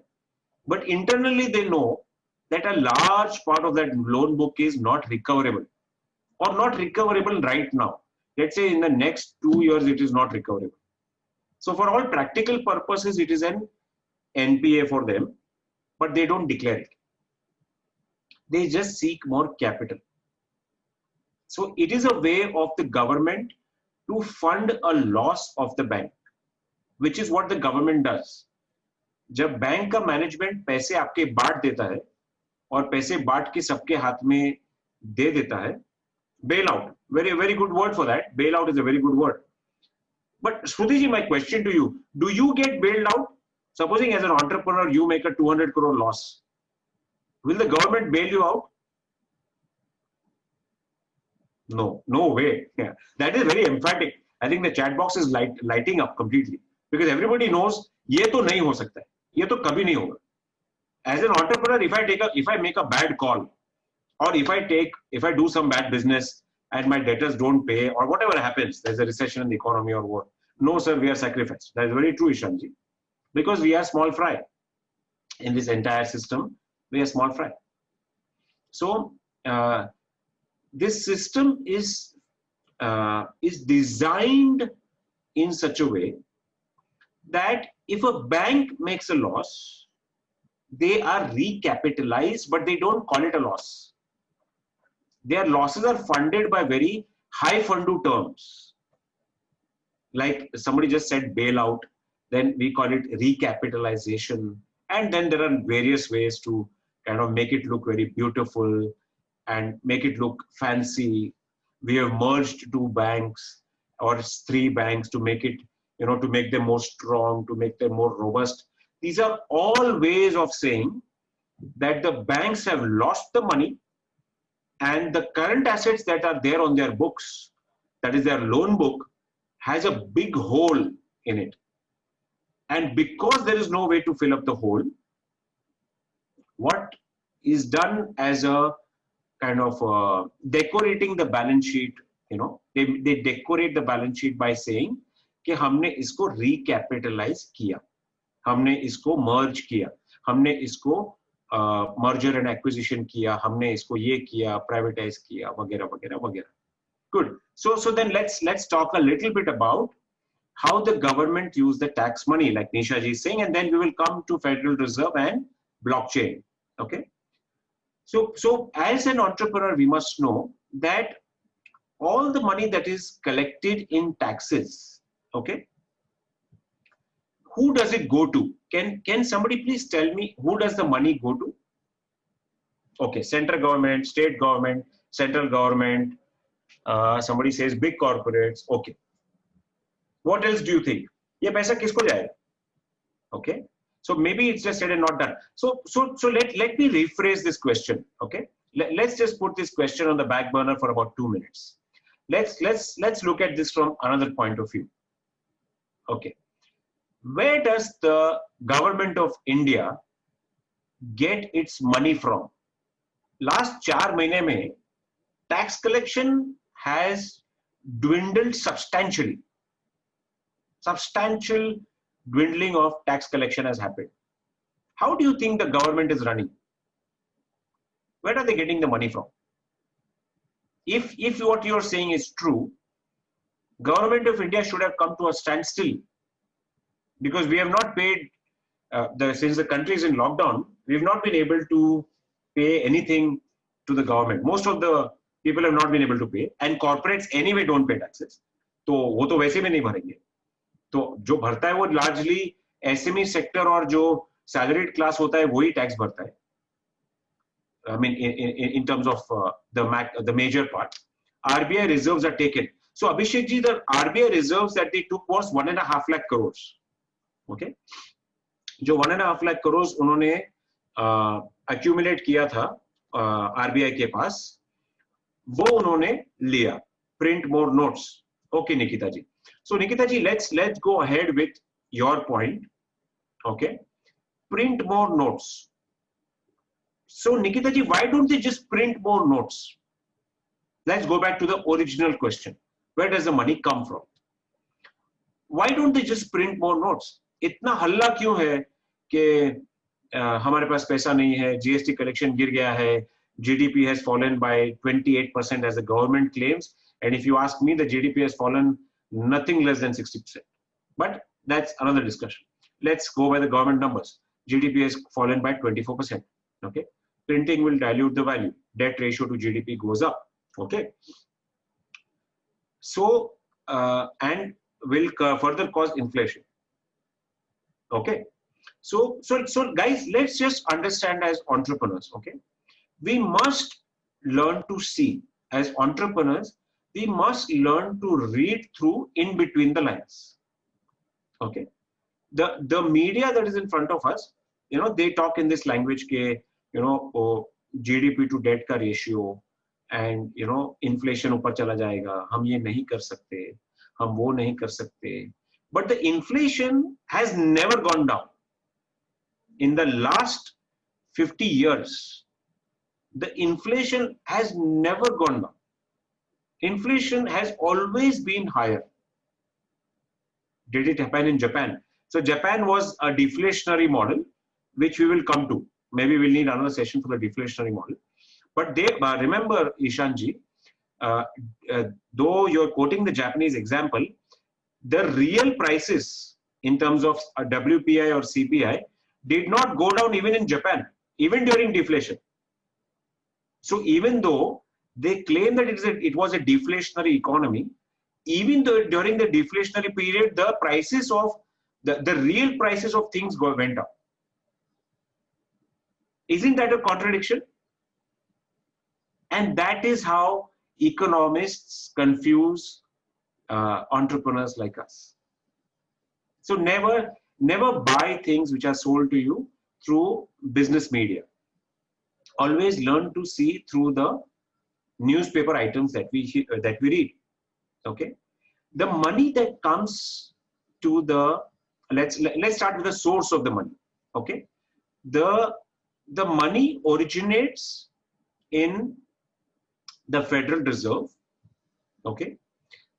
But internally they know that a large part of that loan book is not recoverable, or not recoverable right now. Let's say in the next 2 years it is not recoverable. So for all practical purposes it is an NPA for them, but they don't declare it. They just seek more capital. So it is a way of the government to fund a loss of the bank, which is what the government does. जब bank का management पैसे आपके बांट देता है और पैसे बांट के सबके हाथ में दे देता है, bail out, very good word for that. Bail out is a very good word. But Shruti ji, my question to you, do you get bailed out? Supposing as an entrepreneur you make a 200 crore loss, will the government bail you out? No way. Yeah, that is very emphatic. I think the chat box is lighting up completely, because everybody knows ये तो नहीं हो सकता है, ये तो कभी नहीं होगा. As an entrepreneur, if I make a bad call, or if I do some bad business and my debtors don't pay, or whatever happens, there's a recession in the economy or what, no sir, we are sacrificed. That is very true, Ishanji, because we are small fry in this entire system. We are small fry. So this system is designed in such a way that if a bank makes a loss, they are recapitalized, but they don't call it a loss. Their losses are funded by very high fundu terms. Like somebody just said bailout, then we call it recapitalization. And then there are various ways to kind of make it look very beautiful and make it look fancy. We have merged 2 banks or 3 banks to make it, to make them more strong, to make them more robust. These are all ways of saying that the banks have lost the money, and the current assets that are there on their books, that is their loan book, has a big hole in it. And because there is no way to fill up the hole, what is done as a kind of decorating the balance sheet, they decorate the balance sheet by saying कि हमने इसको recapitalize किया, हमने इसको merge किया, हमने इसको merger and acquisition किया, हमने इसको ये किया, privatize किया, वगैरह वगैरह वगैरह. Good. So then let's talk a little bit about how the government use the tax money, like Nisha ji is saying, and then we will come to Federal Reserve and blockchain. Okay. So as an entrepreneur, we must know that all the money that is collected in taxes, okay, who does it go to? Can somebody please tell me who does the money go to? Okay, central government, state government, central government. Somebody says big corporates. Okay. What else do you think? ये पैसा किसको जाएगा? Okay. So maybe it's just said and not done. So let me rephrase this question. Okay. Let's just put this question on the back burner for about 2 minutes. Let's look at this from another point of view. Okay. Where does the government of India get its money from? Last 4 महीने में tax collection has dwindled substantially. Substantial dwindling of tax collection has happened. How do you think the government is running? Where are they getting the money from? If what you're saying is true, government of India should have come to a standstill, because we have not paid, since the country is in lockdown, we have not been able to pay anything to the government. Most of the people have not been able to pay, and corporates anyway don't pay taxes. तो वो तो वैसे भी नहीं भरेंगे. तो जो भरता है वो largely SME sector और जो salaried class होता है वही tax भरता है. I mean, in terms of the major part, RBI reserves are taken. So Abhishek ji, the RBI reserves that they took was 1.5 lakh crores. Okay, जो 1.5 lakh crores उन्होंने accumulate किया था RBI के पास, वो उन्होंने लिया. Print more notes. Okay, Nikita ji. So Nikita ji, let's go ahead with your point. Okay, print more notes. So Nikita ji, why don't they just print more notes? Let's go back to the original question. Where does the money come from? Why don't they just print more notes? इतना हल्ला क्यों है कि हमारे पास पैसा नहीं है, GST collection गिर गया है, GDP has fallen by 28% as the government claims, and if you ask me, the GDP has fallen nothing less than 60%. But that's another discussion. Let's go by the government numbers. GDP has fallen by 24%. Okay, printing will dilute the value. Debt ratio to GDP goes up. Okay, so and will further cause inflation. Okay, so guys, let's just understand as entrepreneurs. Okay, we must learn to see as entrepreneurs. We must learn to read through in between the lines. Okay, the media that is in front of us, you know, they talk in this language ke, you know, GDP to debt ka ratio, and you know, inflation ऊपर चला जाएगा, हम ये नहीं कर सकते, हम वो नहीं कर सकते. But the inflation has never gone down. In the last 50 years, the inflation has never gone down. Inflation has always been higher. Did it happen in Japan? So Japan was a deflationary model, which we will come to. Maybe we'll need another session for the deflationary model. But they remember, Ishanji, though you're quoting the Japanese example, the real prices in terms of WPI or CPI did not go down even in Japan, even during deflation. So even though they claim that it was a deflationary economy, even though during the deflationary period, the prices of the real prices of things went up. Isn't that a contradiction? And that is how economists confuse entrepreneurs like us. So never buy things which are sold to you through business media. Always learn to see through the newspaper items that we read. Okay, the money that comes to the let's start with the source of the money. Okay, the money originates in the Federal Reserve. Okay,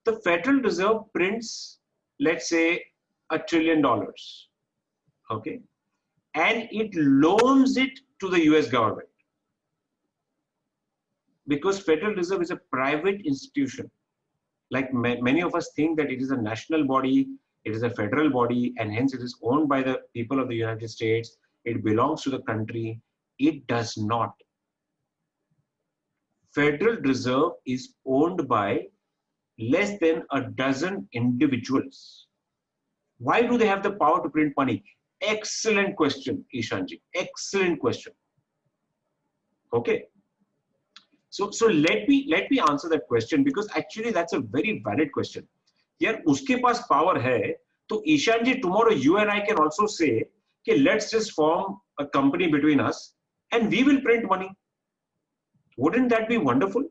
the Federal Reserve prints, let's say, $1 trillion. Okay, and it loans it to the US government, because Federal Reserve is a private institution. Like many of us think that it is a national body, it is a federal body, and hence it is owned by the people of the United States. It belongs to the country. It does not. Federal Reserve is owned by less than a dozen individuals. Why do they have the power to print money? Excellent question, Ishanji. Excellent question. Okay. So let me answer that question, because actually that's a very valid question. यार उसके पास power है, तो ईशान जी, tomorrow you and I can also say कि let's just form a company between us and we will print money. Wouldn't that be wonderful?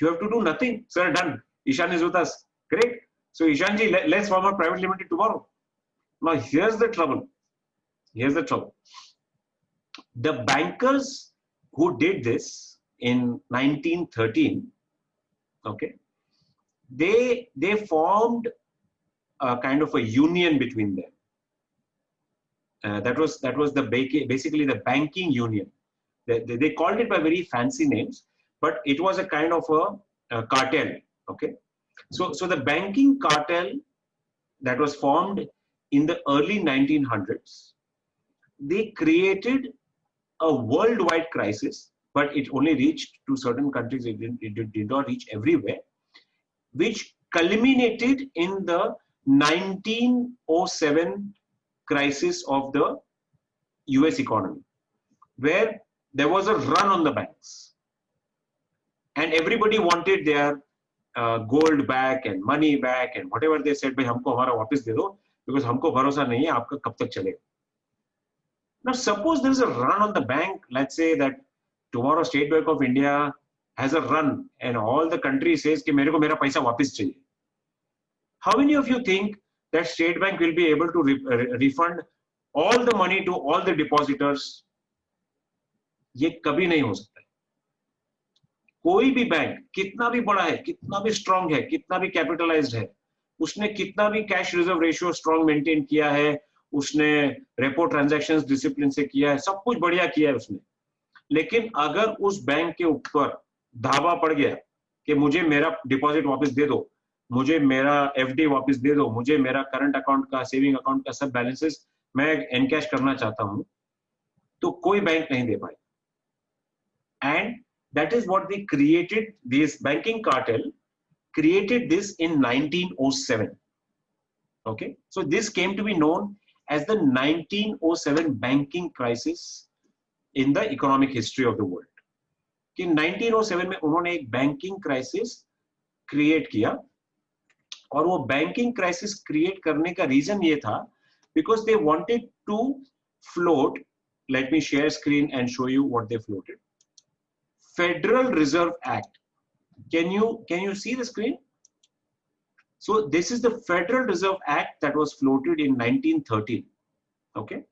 You have to do nothing. Sir, done. Ishan is with us. Great. So Ishan ji, let's form a private limited tomorrow. Now here's the trouble. Here's the trouble. The bankers who did this in 1913, okay, they formed a kind of a union between them. That was basically the banking union. They called it by very fancy names, but it was a kind of a cartel. Okay, so the banking cartel that was formed in the early 1900s, they created a worldwide crisis, but it only reached to certain countries. It did not reach everywhere, which culminated in the 1907 crisis of the US economy, where there was a run on the banks and everybody wanted their gold back and money back and whatever they said, bhai humko hamara वापस दे दो, because हमको भरोसा नहीं है आपका कब तक चलेगा. Now suppose there is a run on the bank. Let's say that tomorrow State Bank of India has a run and all the country says कि मेरे को मेरा पैसा वापस चाहिए. How many of you think that State Bank will be able to refund all the money to all the depositors? ये कभी नहीं हो सकता. कोई भी बैंक कितना भी बड़ा है, कितना भी स्ट्रांग है, कितना भी कैपिटलाइज्ड है, उसने कितना भी cash reserve ratio strong maintain किया है, उसने रेपो ट्रांजैक्शंस डिसिप्लिन से किया है, सब कुछ बढ़िया किया है उसने, लेकिन अगर उस बैंक के ऊपर धावा पड़ गया कि मुझे मेरा डिपॉजिट वापस दे दो, मुझे मेरा एफडी वापस दे दो, मुझे मेरा करंट अकाउंट का, सेविंग अकाउंट का सब बैलेंसेस मैं एनकैश करना चाहता हूं, तो कोई बैंक नहीं दे पाए. And that is what they created. This banking cartel created this in 1907. Okay, so this came to be known as the 1907 banking crisis in the economic history of the world. कि 1907 में उन्होंने एक banking crisis create किया, और वो banking crisis create करने का reason ये था because they wanted to float. Let me share screen and show you what they floated. Federal Reserve Act. Can you see the screen? So this is the Federal Reserve Act that was floated in 1913. Okay.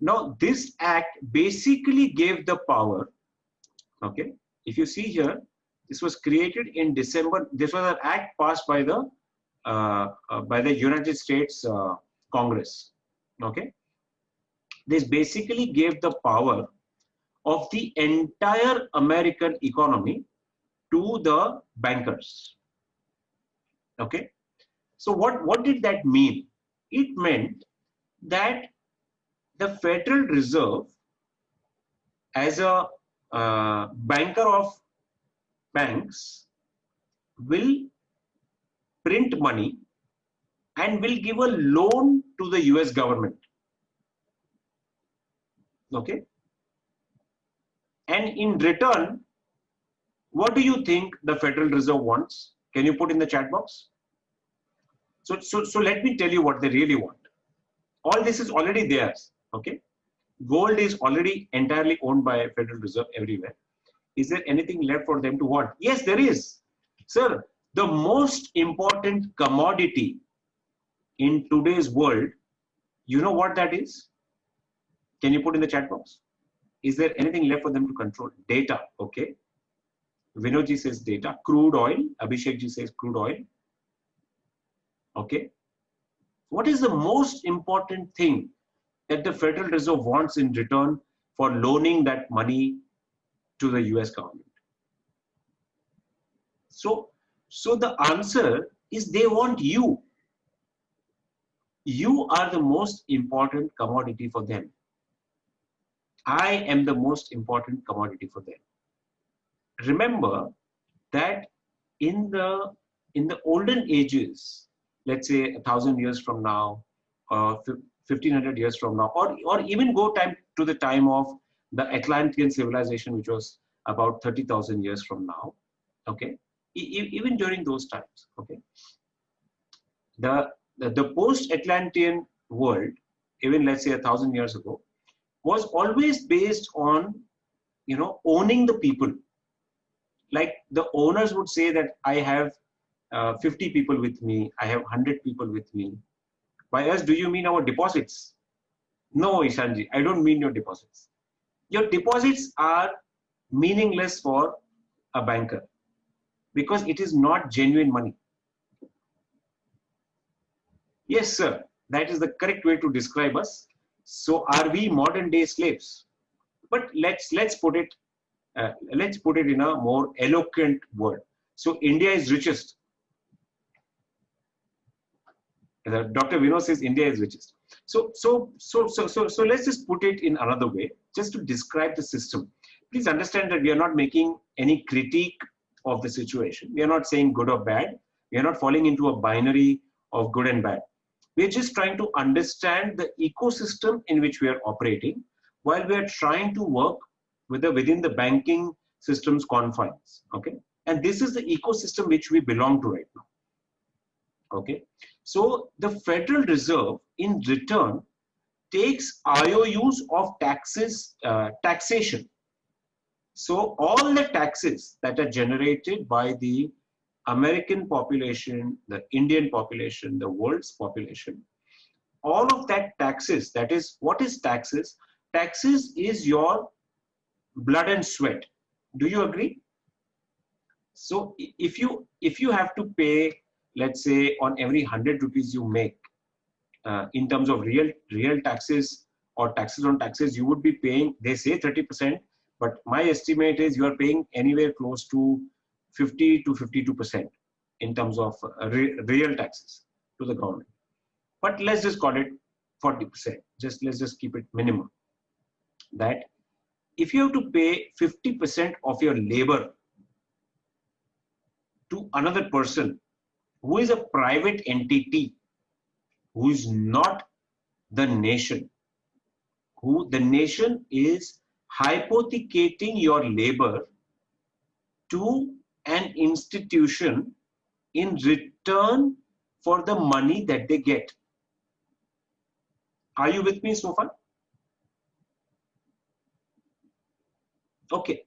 Now this act basically gave the power. Okay. If you see here, this was created in December. This was an act passed by the United States Congress. Okay. This basically gave the power of the entire American economy to the bankers. Okay. So what did that mean? It meant that the Federal Reserve, as a banker of banks, will print money and will give a loan to the US government. Okay. And in return, what do you think the Federal Reserve wants? Can you put in the chat box? So let me tell you what they really want. All this is already theirs. Okay, gold is already entirely owned by Federal Reserve everywhere. Is there anything left for them to want? Yes, there is. Sir, the most important commodity in today's world, you know what that is? Can you put in the chat box? Is there anything left for them to control? Data, okay. Vinodji says data. Crude oil. Abhishek ji says crude oil. Okay. What is the most important thing that the Federal Reserve wants in return for loaning that money to the US government? So the answer is they want you. You are the most important commodity for them. I am the most important commodity for them. Remember that in the olden ages, let's say 1,000 years from now, 1,500 years from now, or even go time to the time of the Atlantean civilization, which was about 30,000 years from now. Okay, even during those times. Okay, the post-Atlantean world, even let's say 1,000 years ago, was always based on, you know, owning the people. Like the owners would say that I have 50 people with me, I have 100 people with me. By us, do you mean our deposits? No, Ishanji, I don't mean your deposits. Your deposits are meaningless for a banker because it is not genuine money. Yes, sir, that is the correct way to describe us. So are we modern day slaves? But let's put it in a more eloquent word. So India is richest. Dr. Vinod says India is richest. So let's just put it in another way, just to describe the system. Please understand that we are not making any critique of the situation. We are not saying good or bad. We are not falling into a binary of good and bad. We are just trying to understand the ecosystem in which we are operating while we are trying to work within the banking system's confines. Okay, and this is the ecosystem which we belong to right now. Okay, so the Federal Reserve in return takes IOUs of taxation. So all the taxes that are generated by the American population, the Indian population, the world's population, all of that taxes, that is, what is taxes? Taxes is your blood and sweat. Do you agree? So if you have to pay, let's say, on every 100 rupees you make, in terms of real taxes or taxes on taxes, you would be paying, they say 30%, but my estimate is you are paying anywhere close to 50 to 52% in terms of real taxes to the government. But let's just call it 40%. Let's just keep it minimum. That if you have to pay 50% of your labor to another person who is a private entity, who is not the nation, who the nation is hypothecating your labor to an institution in return for the money that they get. Are you with me so far? Okay.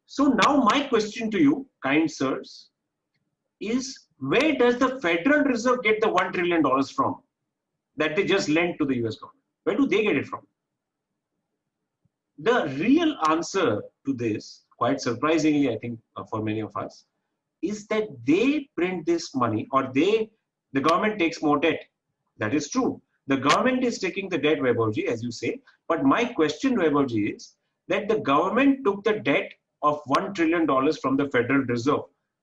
So now my question to you, kind sirs, is where does the Federal Reserve get the $1 trillion from that they just lent to the US government? Where do they get it from? The real answer to this, quite surprisingly, I think for many of us, is that they print this money, or the government takes more debt. That is true. The government is taking the debt, Vaibhavji, as you say. But my question, Vaibhavji, is that the government took the debt of $1 trillion from the Federal Reserve.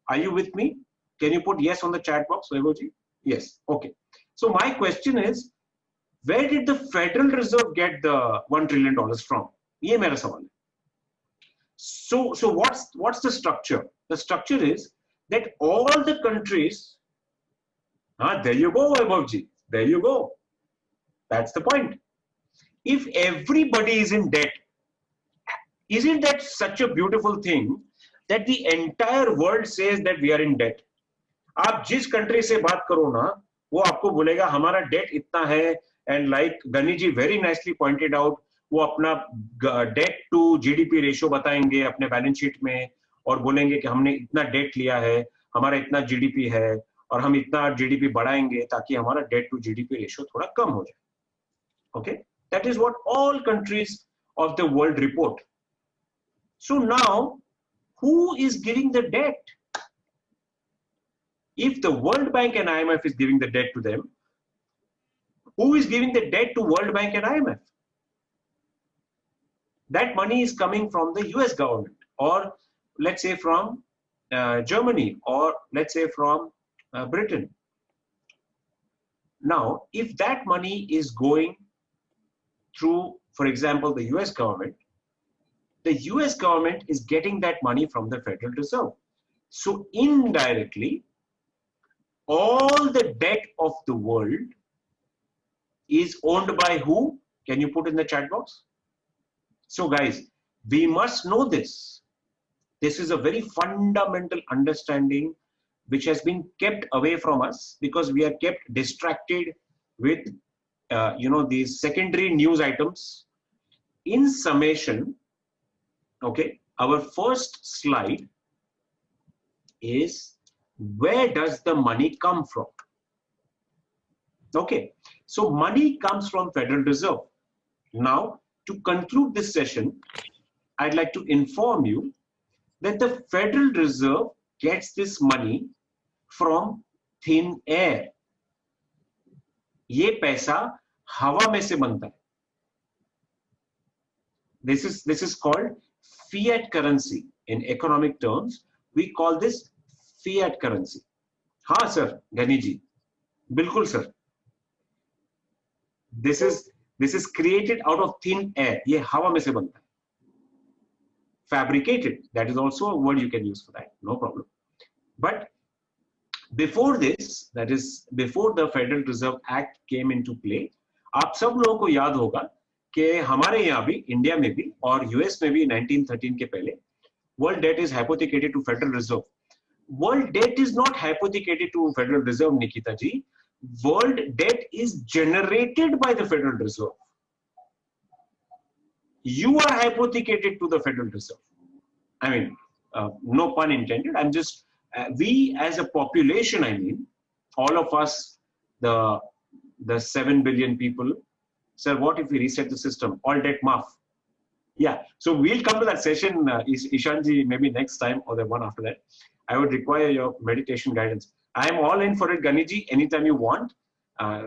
Are you with me? Can you put yes on the chat box, Vaibhavji? Yes. Okay. So my question is, where did the Federal Reserve get the $1 trillion from? ये मेरा सवाल है. So what's the structure? The structure is that all the countries, there you go, Vaibhavji. There you go. That's the point. If everybody is in debt, isn't that such a beautiful thing that the entire world says that we are in debt? आप जिस country से बात करो ना, वो आपको बोलेगा हमारा debt इतना है, and like Gani ji very nicely pointed out, वो अपना debt to GDP ratio बताएंगे अपने balance sheet में और बोलेंगे कि हमने इतना debt लिया है, हमारा इतना GDP है और हम इतना GDP बढ़ाएंगे ताकि हमारा debt to GDP ratio थोड़ा कम हो जाए. Okay, that is what all countries of the world report. So now, who is giving the debt? If the World Bank and IMF is giving the debt to them, who is giving the debt to World Bank and IMF? That money is coming from the US government, or let's say from Germany, or let's say from Britain. Now, if that money is going through, for example, the US government is getting that money from the Federal Reserve. So indirectly, All the debt of the world is owned by who? Can you put in the chat box? So guys, we must know this. This is a very fundamental understanding which has been kept away from us because we are kept distracted with these secondary news items. In summation, okay, our first slide is where does the money come from? Okay, so money comes from Federal Reserve. Now, to conclude this session, I'd like to inform you that the Federal Reserve gets this money from thin air. ये पैसा हवा में से बनता है. This is called fiat currency. In economic terms, we call this fiat currency. हाँ sir, Ghani जी, बिल्कुल sir. This is created out of thin air. ये हवा में से बनता है. Fabricated, that is also a word you can use for that, no problem. But before this, that is before the Federal Reserve Act came into play, आप सब लोगों को याद होगा कि हमारे यहाँ भी, इंडिया में भी और यूएस में भी 1913 के पहले world debt is hypothecated to Federal Reserve. World debt is not hypothecated to Federal Reserve, Nikita ji. World debt is generated by the Federal Reserve. You are hypothecated to the Federal Reserve. I mean, no pun intended. I'm just, we as a population, I mean, all of us, the 7 billion people, sir, what if we reset the system? All debt maaf. Yeah, so we'll come to that session, Ishanji, maybe next time or the one after that. I would require your meditation guidance. I'm all in for it, Ganiji, anytime you want.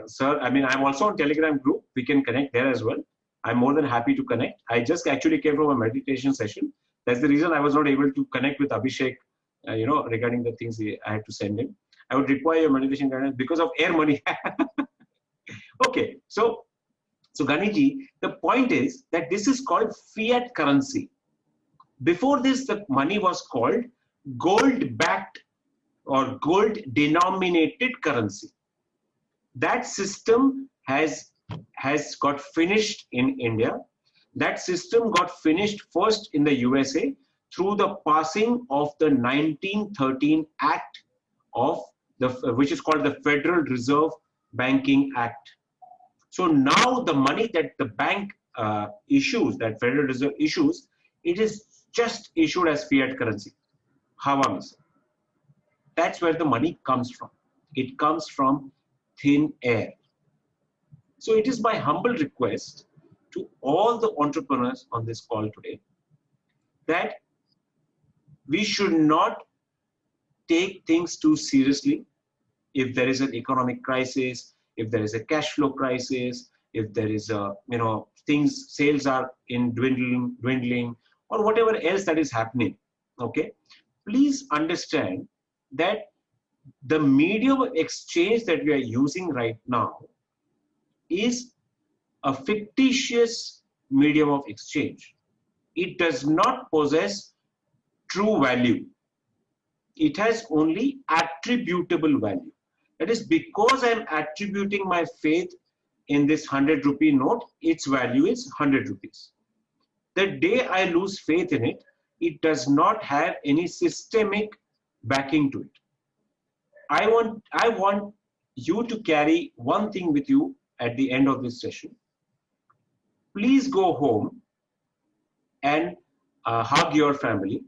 Sir, I mean, I'm also on Telegram group. We can connect there as well. I'm more than happy to connect. I just actually came from a meditation session. That's the reason I was not able to connect with Abhishek, regarding the things I had to send him. I would require your meditation guidance because of air money. Okay, so Ganiji, the point is that this is called fiat currency. Before this, the money was called gold-backed or gold-denominated currency. That system has got finished in India. That system got finished first in the USA through the passing of the 1913 Act of which is called the Federal Reserve Banking Act. So now the money that the bank issues, that Federal Reserve issues, it is just issued as fiat currency. Hawa mein se. That's where the money comes from. It comes from thin air. So it is my humble request to all the entrepreneurs on this call today that we should not take things too seriously. If there is an economic crisis, if there is a cash flow crisis, if there is a, sales are in dwindling, or whatever else that is happening, okay, please understand that the medium of exchange that we are using right now is a fictitious medium of exchange. It does not possess true value. It has only attributable value. That is, because I am attributing my faith in this 100 rupee note, its value is 100 rupees. The day I lose faith in it, it does not have any systemic backing to it. I want you to carry one thing with you at the end of this session. Please go home and hug your family,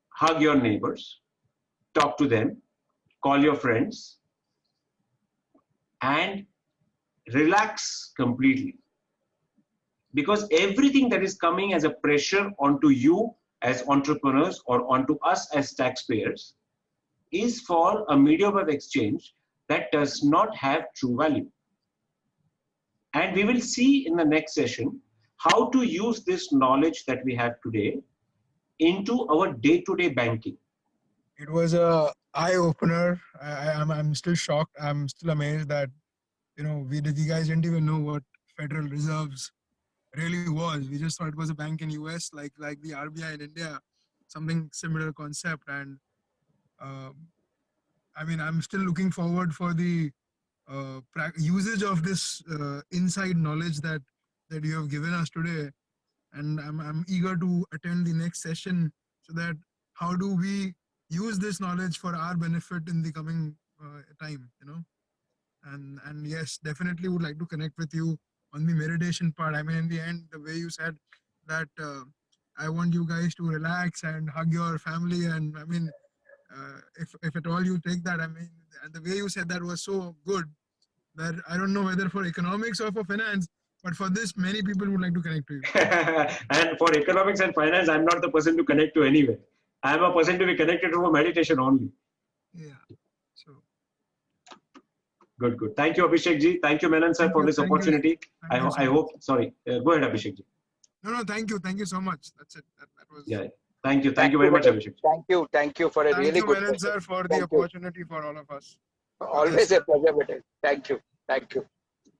hug your neighbors, talk to them, call your friends, and relax completely. Because everything that is coming as a pressure onto you as entrepreneurs or onto us as taxpayers is for a medium of exchange that does not have true value. And we will see in the next session how to use this knowledge that we have today into our day-to-day banking. It was a eye-opener. I'm still shocked. I'm still amazed that we guys didn't even know what Federal Reserves really was. We just thought it was a bank in US, like the RBI in India, something similar concept. And I mean, I'm still looking forward for the usage of this inside knowledge that you have given us today, and I'm eager to attend the next session so that how do we use this knowledge for our benefit in the coming time, you know. And yes, definitely would like to connect with you on the meditation part. I mean, in the end, the way you said that I want you guys to relax and hug your family, and I mean, if at all you take that, I mean, and the way you said that was so good that I don't know whether for economics or for finance, but for this, many people would like to connect to you. And for economics and finance, I'm not the person to connect to anyway. I'm a person to be connected to meditation only. Yeah. So Good, good. Thank you, Abhishek ji. Thank you, Menon sir, for this opportunity. I hope. Sorry. Go ahead, Abhishek ji. No, thank you. Thank you so much. That's it. That was. Yeah. Thank you. Thank you very much, Abhishek. Thank you for a really good. Thank you, Menon sir, for the opportunity for all of us. Always a pleasure, Betel. Thank you. Thank you.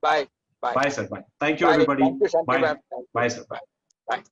Bye. Bye. Bye, sir. Bye. Thank you, everybody. Thank you, Shanti Bye. ma'am. Bye, sir. Bye.